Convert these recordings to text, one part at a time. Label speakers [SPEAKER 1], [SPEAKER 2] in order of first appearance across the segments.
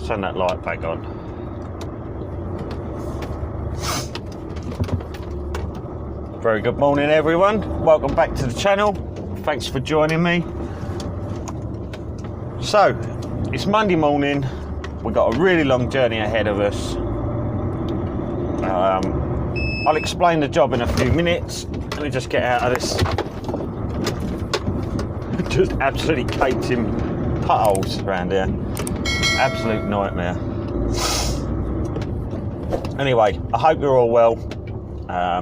[SPEAKER 1] Turn that light back on. Very good morning, everyone. Welcome back to the channel. Thanks for joining me. So, it's Monday morning. We've got a really long journey ahead of us. I'll explain the job in a few minutes. Let me just get out of this. Just absolutely caked in potholes around here. Absolute nightmare. Anyway, I hope you're all well.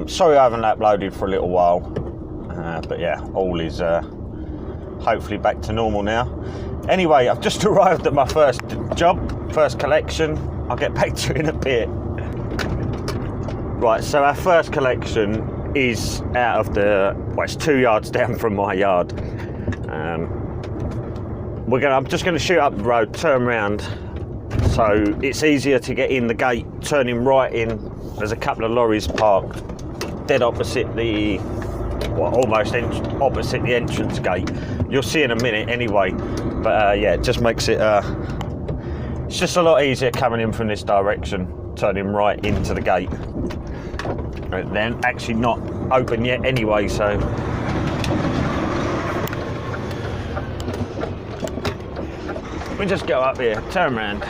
[SPEAKER 1] Sorry I haven't uploaded for a little while. But yeah, all is hopefully back to normal now. Anyway, I've just arrived at my first job, first collection. I'll get back to it in a bit. Right, so our first collection is out of the, well, it's 2 yards down from my yard. I'm just going to shoot up the road, turn round, so it's easier to get in the gate, turning right in. There's a couple of lorries parked dead opposite the, well, almost opposite the entrance gate. You'll see in a minute anyway, but yeah, it just makes it, it's just a lot easier coming in from this direction, turning right into the gate. And then actually not open yet anyway, so we just go up here, turn around.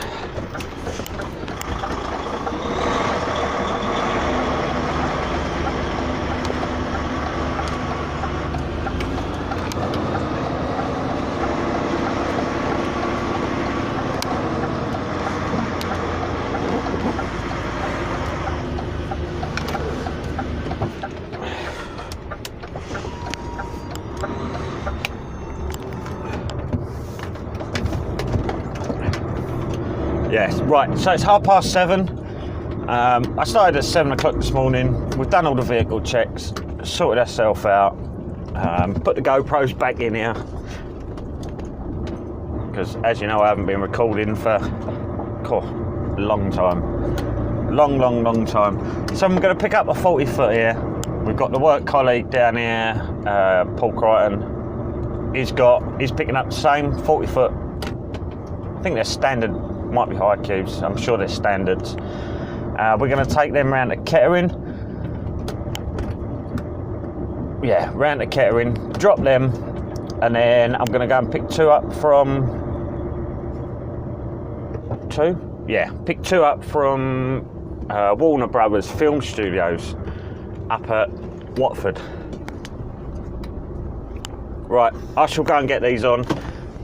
[SPEAKER 1] Yes, right, so it's 7:30. I started at 7 o'clock this morning. We've done all the vehicle checks, sorted ourselves out, put the GoPros back in here, because as you know, I haven't been recording for a long time. Long time. So I'm going to pick up a 40 foot here. We've got the work colleague down here, Paul Crichton. He's picking up the same 40 foot. I think they're standard. Might be high cubes, I'm sure they're standards. We're going to take them round to Kettering. Yeah, round to Kettering, drop them, and then I'm going to go and pick two up from Warner Brothers Film Studios up at Watford. Right, I shall go and get these on,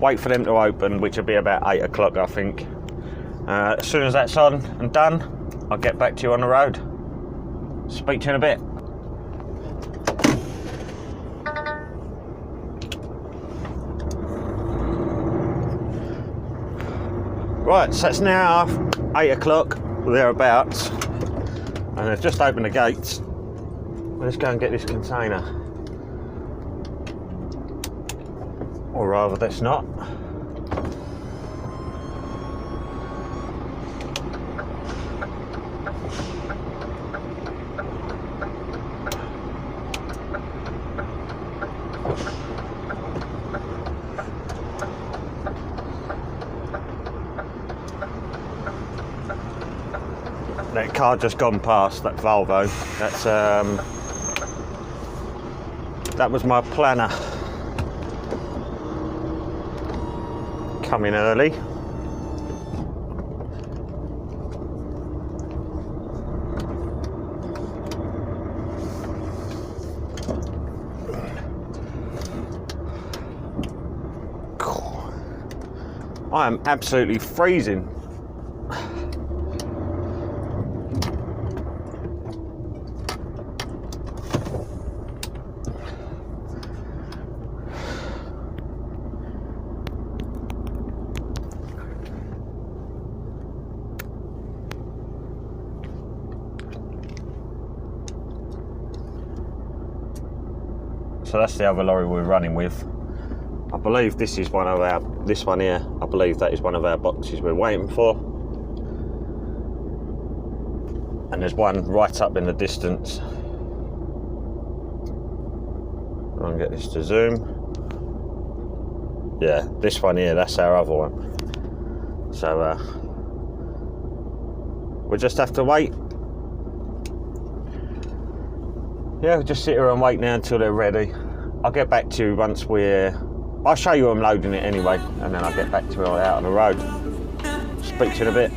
[SPEAKER 1] wait for them to open, which will be about 8 o'clock, I think. As soon as that's on and done, I'll get back to you on the road. Speak to you in a bit. Right, so it's now 8 o'clock, thereabouts, and they've just opened the gates. Let's go and get this container. Or rather, that's not. That car just gone past, that Volvo. That's that was my planner coming early. I am absolutely freezing. So that's the other lorry we're running with. I believe this is one of our, this one here, I believe that is one of our boxes we're waiting for. And there's one right up in the distance. I'll get this to zoom. Yeah, this one here, that's our other one. So we'll just have to wait. Yeah, we'll just sit here and wait now until they're ready. I'll get back to you once I'll show you I'm loading it anyway, and then I'll get back to you out on the road. Speak to you in a bit.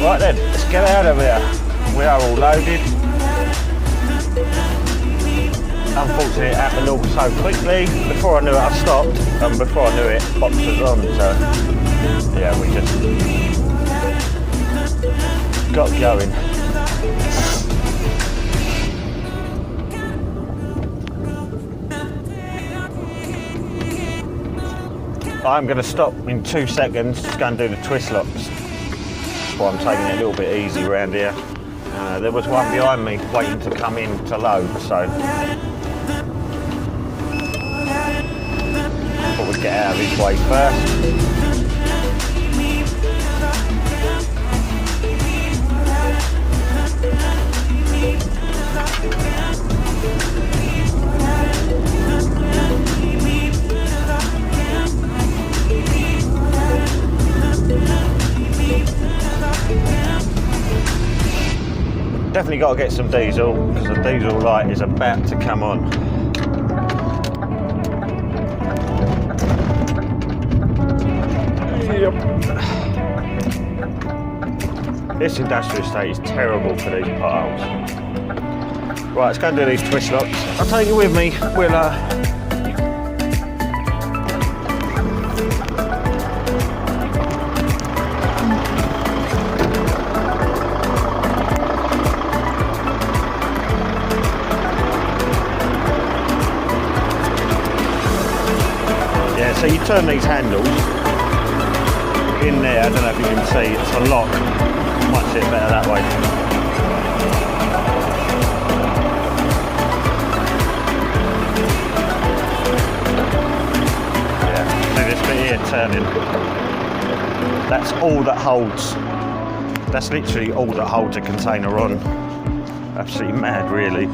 [SPEAKER 1] Right then, let's get out of here. We are all loaded. Unfortunately it happened all so quickly. Before I knew it I stopped, and before I knew it, box was on, so yeah, we just got going. I'm going to stop in 2 seconds, just go and do the twist locks. I'm taking it a little bit easy around here. There was one behind me waiting to come in to load, so thought we'd get out of his way first. Definitely got to get some diesel, because the diesel light is about to come on. Yep. This industrial estate is terrible for these potholes. Right, let's go and do these twist locks. I'll take you with me. We'll so you turn these handles in there, I don't know if you can see, it's a lock. Might see it better that way. Yeah, see this bit here turning. That's all that holds. That's literally all that holds a container on. Absolutely mad, really.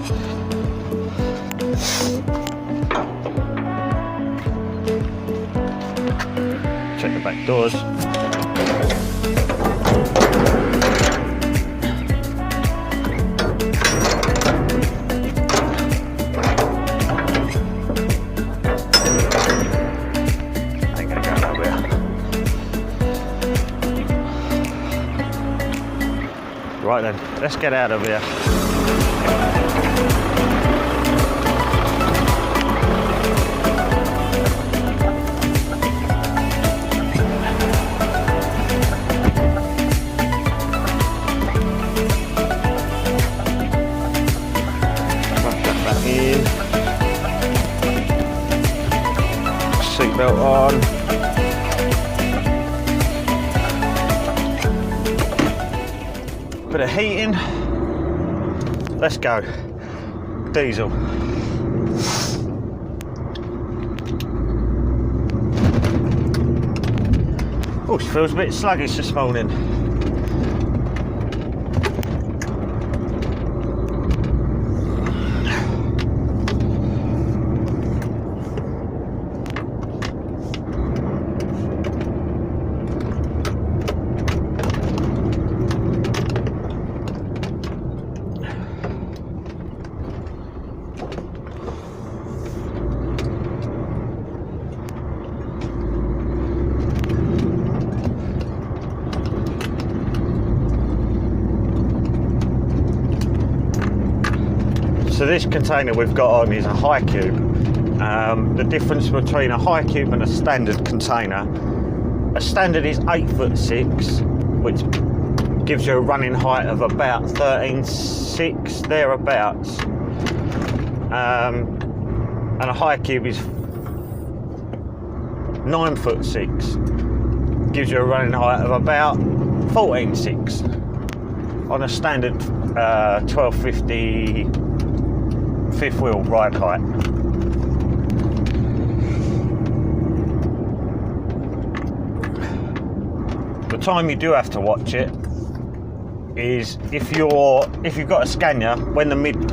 [SPEAKER 1] Check the back doors. Ain't gonna go nowhere. Right then, let's get out of here. Seatbelt on. Bit of heating. Let's go. Diesel. Oh, it feels a bit sluggish this morning. So this container we've got on is a high cube. The difference between a high cube and a standard container, a standard is 8'6", which gives you a running height of about 13.6 thereabouts, and a high cube is 9'6", gives you a running height of about 14.6 on a standard 1250 fifth wheel ride height. The time you do have to watch it is if you've got a Scania, when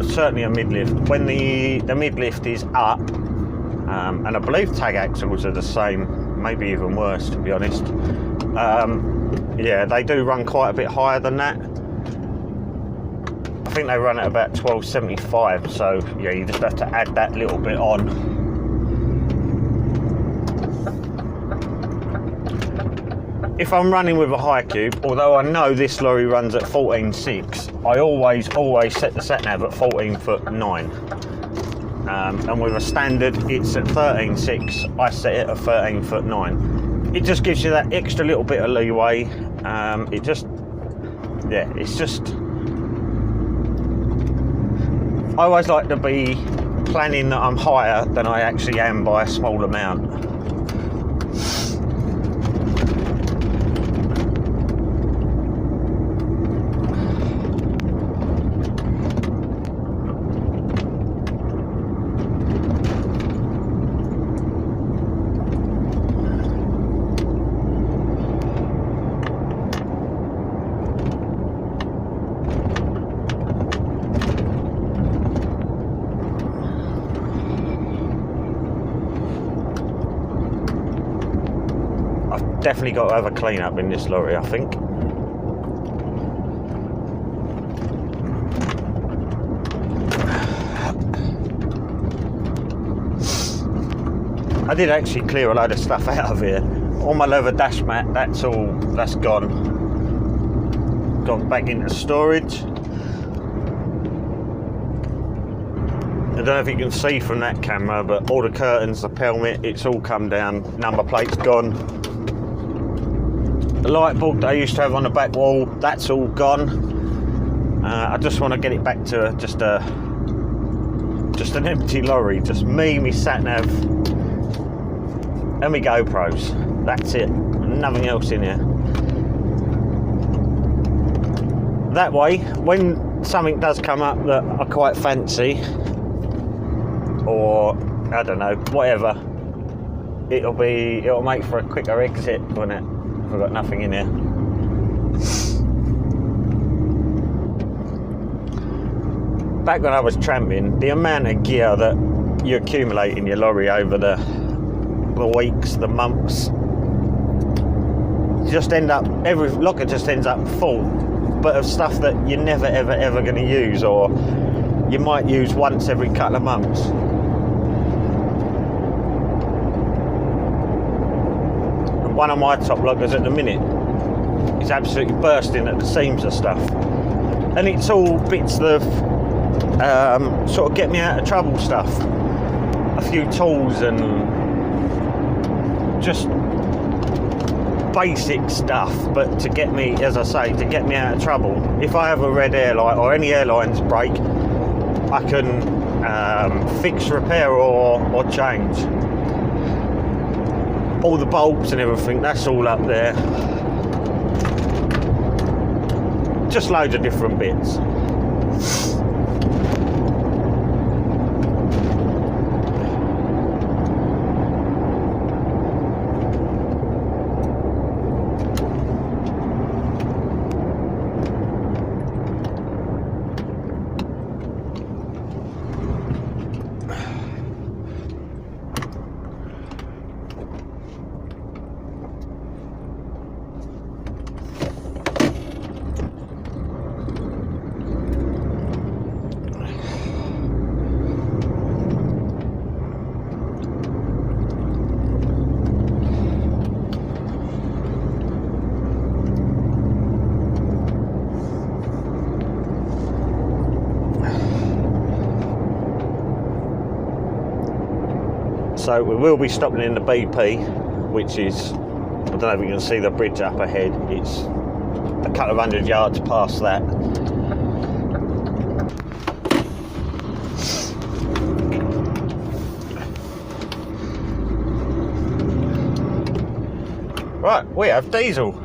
[SPEAKER 1] certainly a mid-lift, when the mid-lift is up, and I believe tag axles are the same, maybe even worse to be honest. Yeah, they do run quite a bit higher than that. I think they run at about 1275, so yeah, you just have to add that little bit on. If I'm running with a high cube, although I know this lorry runs at 14.6, I always set the sat nav at 14'9". And with a standard, it's at 13.6. I set it at 13'9". It just gives you that extra little bit of leeway. I always like to be planning that I'm higher than I actually am by a small amount. Definitely got to have a clean up in this lorry, I think. I did actually clear a load of stuff out of here. All my leather dash mat, that's gone back into storage. I don't know if you can see from that camera, but all the curtains, the pelmet, it's all come down. Number plate's gone. The light bulb that I used to have on the back wall, that's all gone. I just want to get it back to just an empty lorry, just me, my sat nav, and my GoPros. That's it. Nothing else in here. That way, when something does come up that I quite fancy, or I don't know, whatever, it'll make for a quicker exit, won't it? I've got nothing in here. Back when I was tramping, the amount of gear that you accumulate in your lorry over the weeks, the months, just end up, every locker just ends up full, but of stuff that you're never ever going to use, or you might use once every couple of months. One of my top lockers at the minute is absolutely bursting at the seams of stuff, and it's all bits of sort of get me out of trouble stuff, a few tools and just basic stuff, but to get me, as I say, to get me out of trouble. If I have a red airline or any airlines break, I can fix, repair or change. All the bulbs and everything, that's all up there. Just loads of different bits. So we will be stopping in the BP, which is, I don't know if you can see the bridge up ahead. It's a couple of 100 yards past that. Right, we have diesel.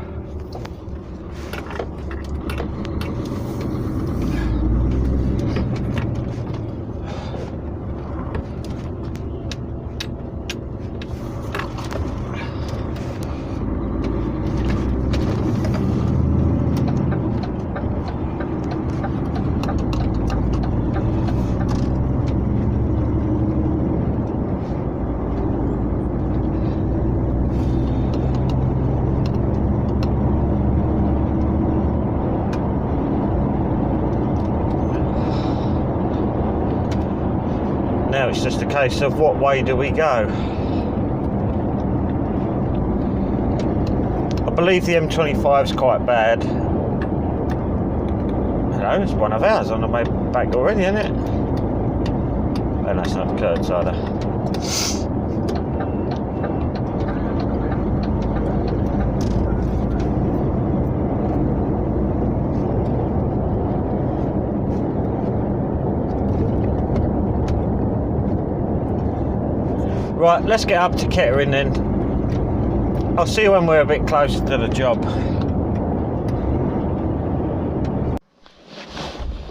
[SPEAKER 1] Now it's just a case of what way do we go. I believe the M25 is quite bad. Hello, it's one of ours on the way back already, isn't it? And that's not Kurt's either. Right, let's get up to Kettering then. I'll see you when we're a bit closer to the job.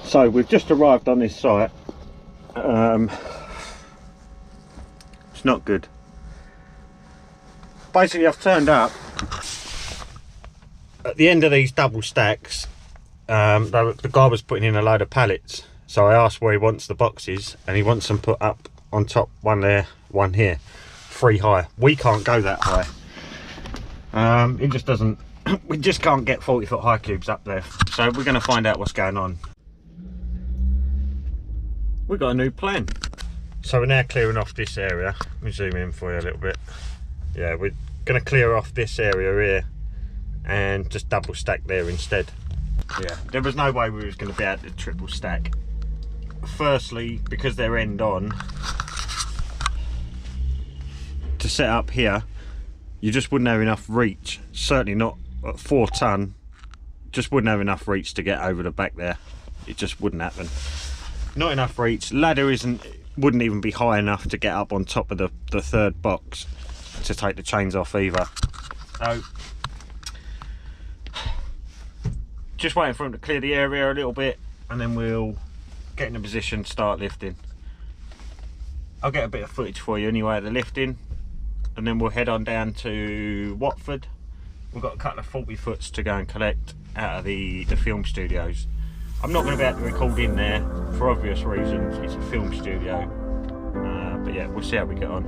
[SPEAKER 1] So we've just arrived on this site. It's not good. Basically, I've turned up at the end of these double stacks. The guy was putting in a load of pallets, so I asked where he wants the boxes, and he wants them put up on top, one there, one here, 3 high. We can't go that high. It just doesn't, we just can't get 40-foot high cubes up there. So we're going to find out what's going on. We've got a new plan. So we're now clearing off this area. Let me zoom in for you a little bit. Yeah, we're going to clear off this area here and just double stack there instead. Yeah, there was no way we was going to be able to triple stack. Firstly, because they're end on, to set up here you just wouldn't have enough reach, certainly not at 4 ton, just wouldn't have enough reach to get over the back there. It just wouldn't happen. Not enough reach. Ladder wouldn't even be high enough to get up on top of the 3rd box to take the chains off either. So just waiting for him to clear the area a little bit, and then we'll get in a position to start lifting. I'll get a bit of footage for you anyway of the lifting, and then we'll head on down to Watford. We've got a couple of 40-foots to go and collect out of the film studios. I'm not going to be able to record in there for obvious reasons. It's a film studio, but yeah, we'll see how we get on.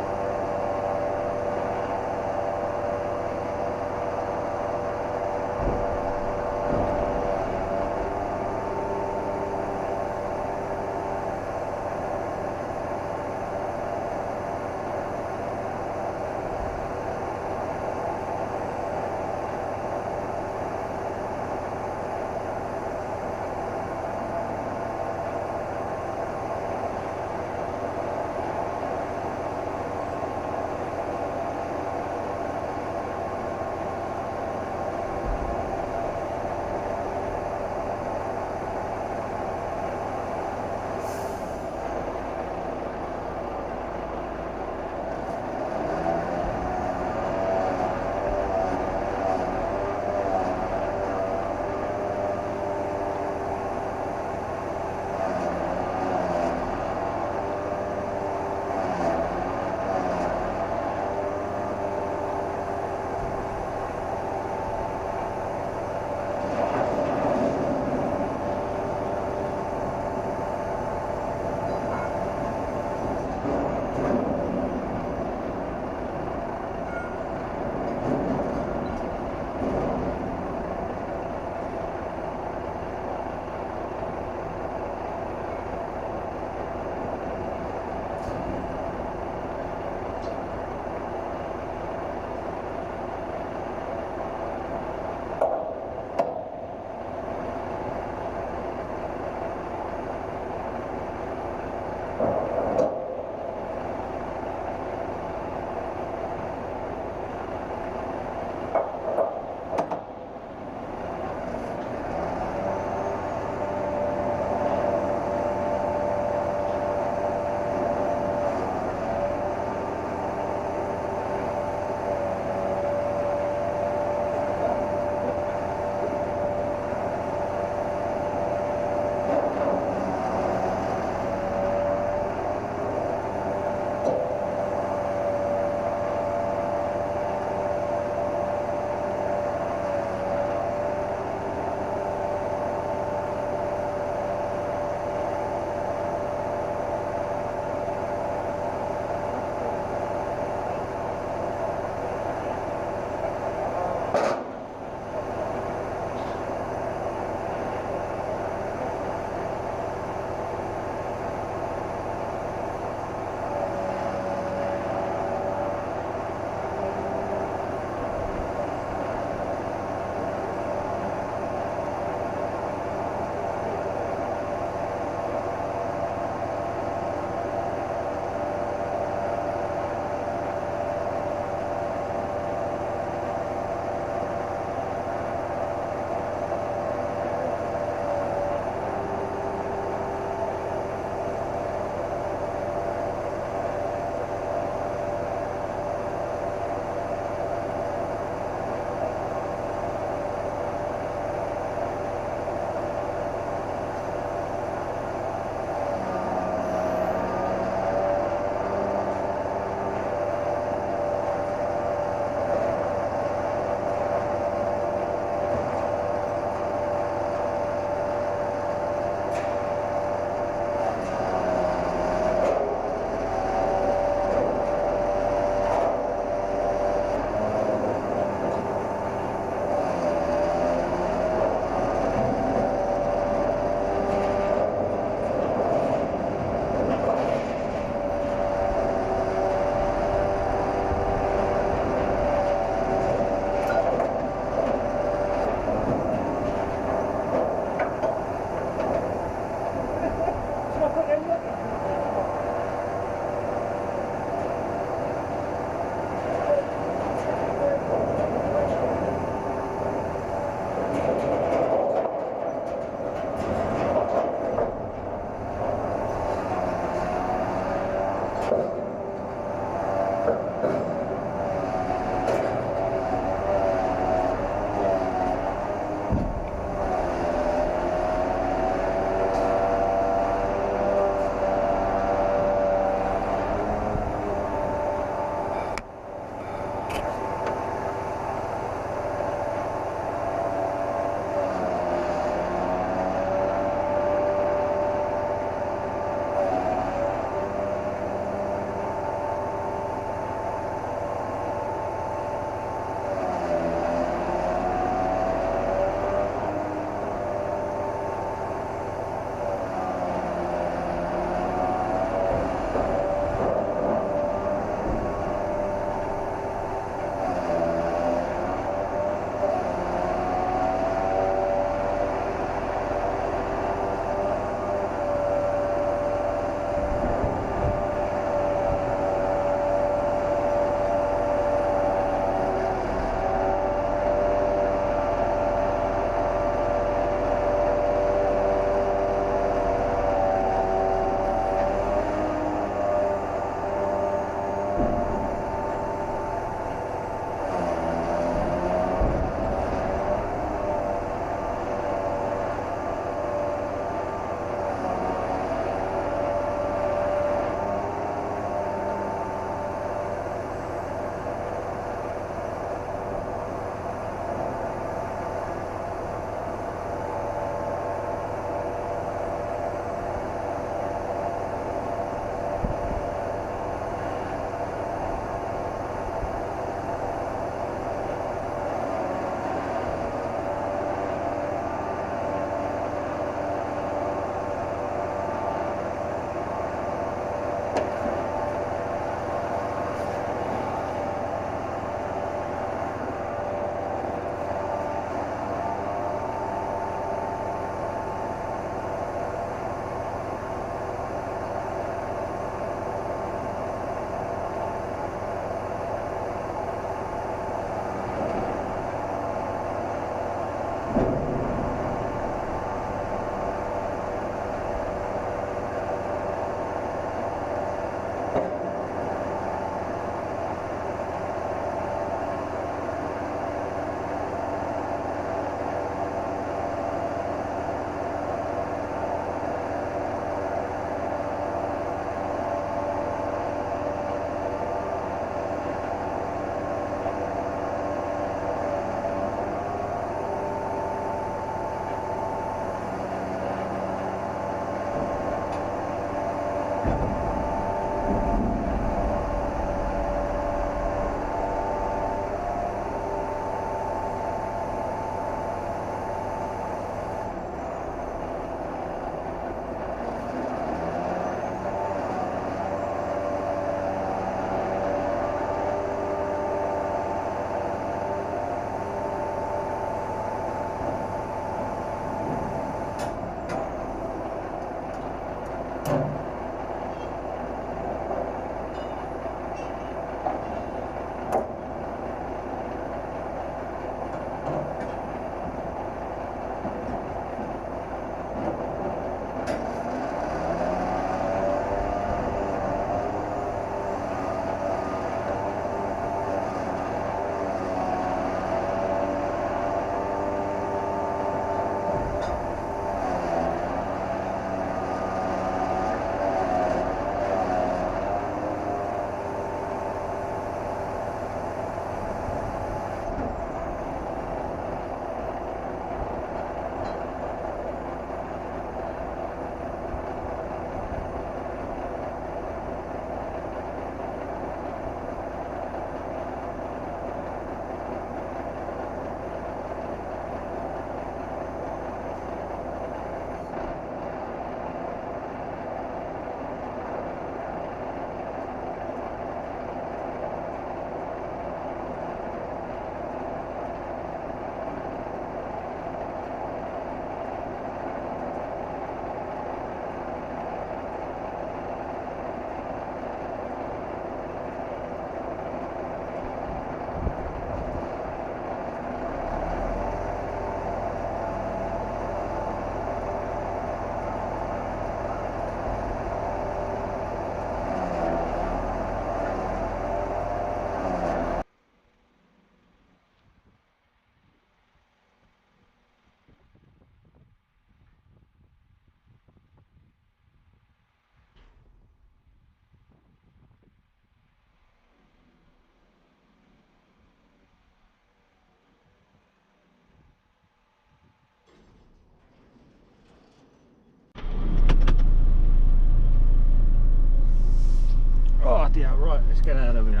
[SPEAKER 1] Oh dear, right, let's get out of here.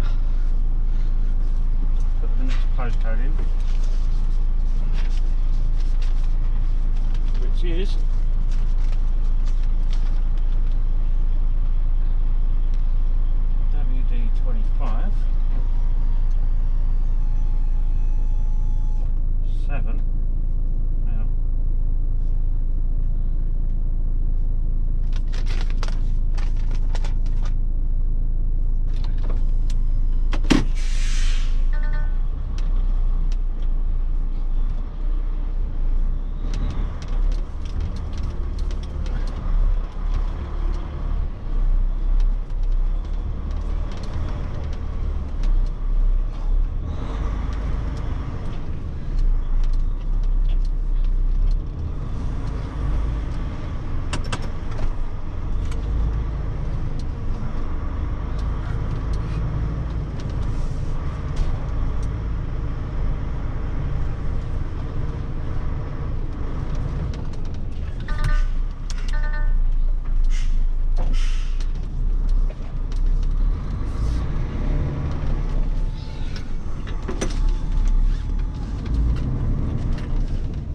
[SPEAKER 1] Put the next postcode in, which is WD25 7. Now,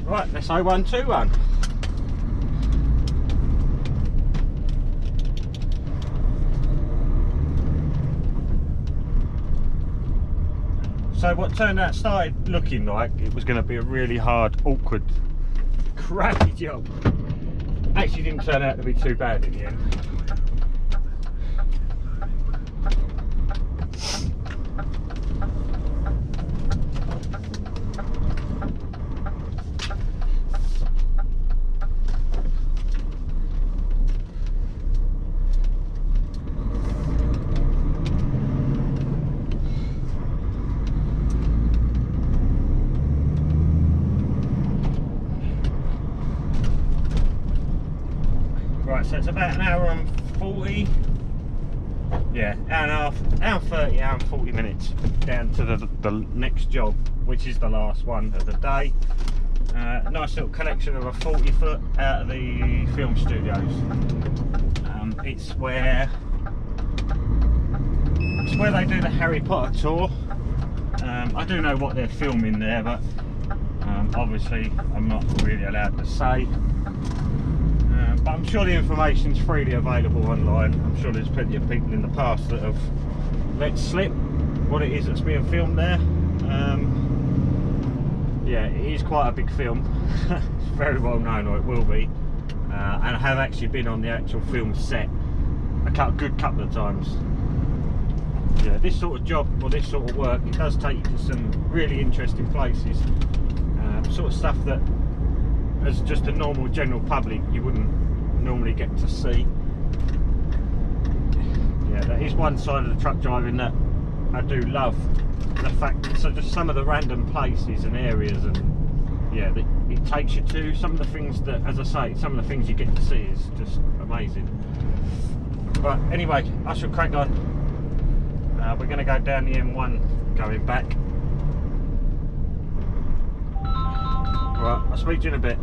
[SPEAKER 1] right, let's 0121. So what turned out started looking like it was going to be a really hard, awkward, crappy job. Actually didn't turn out to be too bad in the end. Right, so it's about an hour and 40. Yeah, hour and a half, hour and 30, hour and 40 minutes down to the next job, which is the last one of the day. A nice little collection of a 40 foot out of the film studios. It's where they do the Harry Potter tour. I do know what they're filming there, but obviously I'm not really allowed to say. But I'm sure the information's freely available online. I'm sure there's plenty of people in the past that have let slip what it is that's being filmed there. Yeah, it is quite a big film. It's very well known, or it will be. And I have actually been on the actual film set a good couple of times. Yeah, this sort of job, or this sort of work, it does take you to some really interesting places. Sort of stuff that, as just a normal general public, you wouldn't normally get to see. Yeah, that is one side of the truck driving that I do love. The fact that, so just some of the random places and areas, and yeah, it takes you to some of the things that, as I say, some of the things you get to see is just amazing. But anyway, I shall crack on. We're going to go down the M1 going back. Right, I'll speak to you in a bit.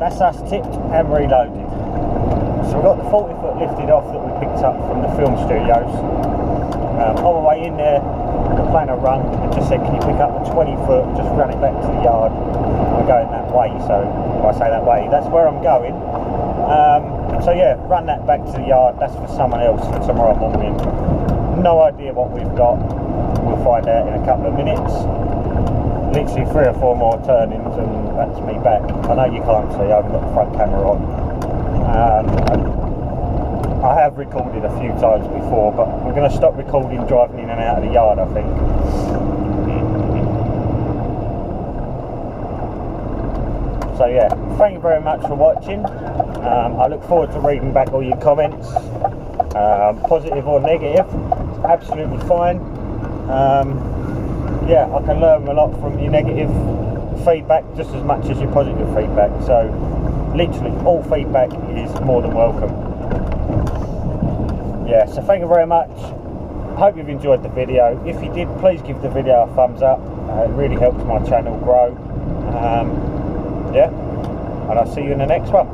[SPEAKER 1] that's us tipped and reloaded. So we've got the 40 foot lifted off that we picked up from the film studios. On the way in there, the planner rung and just said, can you pick up the 20 foot, just run it back to the yard. We're going that way, so when I say that way, that's where I'm going. So yeah, run that back to the yard. That's for someone else for tomorrow morning. No idea what we've got. We'll find out in a couple of minutes. Literally 3 or 4 more turnings and that's me back. I know you can't see, I haven't got the front camera on. I have recorded a few times before, but I'm going to stop recording driving in and out of the yard, I think. So yeah, thank you very much for watching. I look forward to reading back all your comments, positive or negative, absolutely fine. Yeah, I can learn a lot from your negative feedback just as much as your positive feedback, so literally all feedback is more than welcome. Yeah, so thank you very much. Hope you've enjoyed the video. If you did, please give the video a thumbs up. It really helps my channel grow. Yeah, and I'll see you in the next one.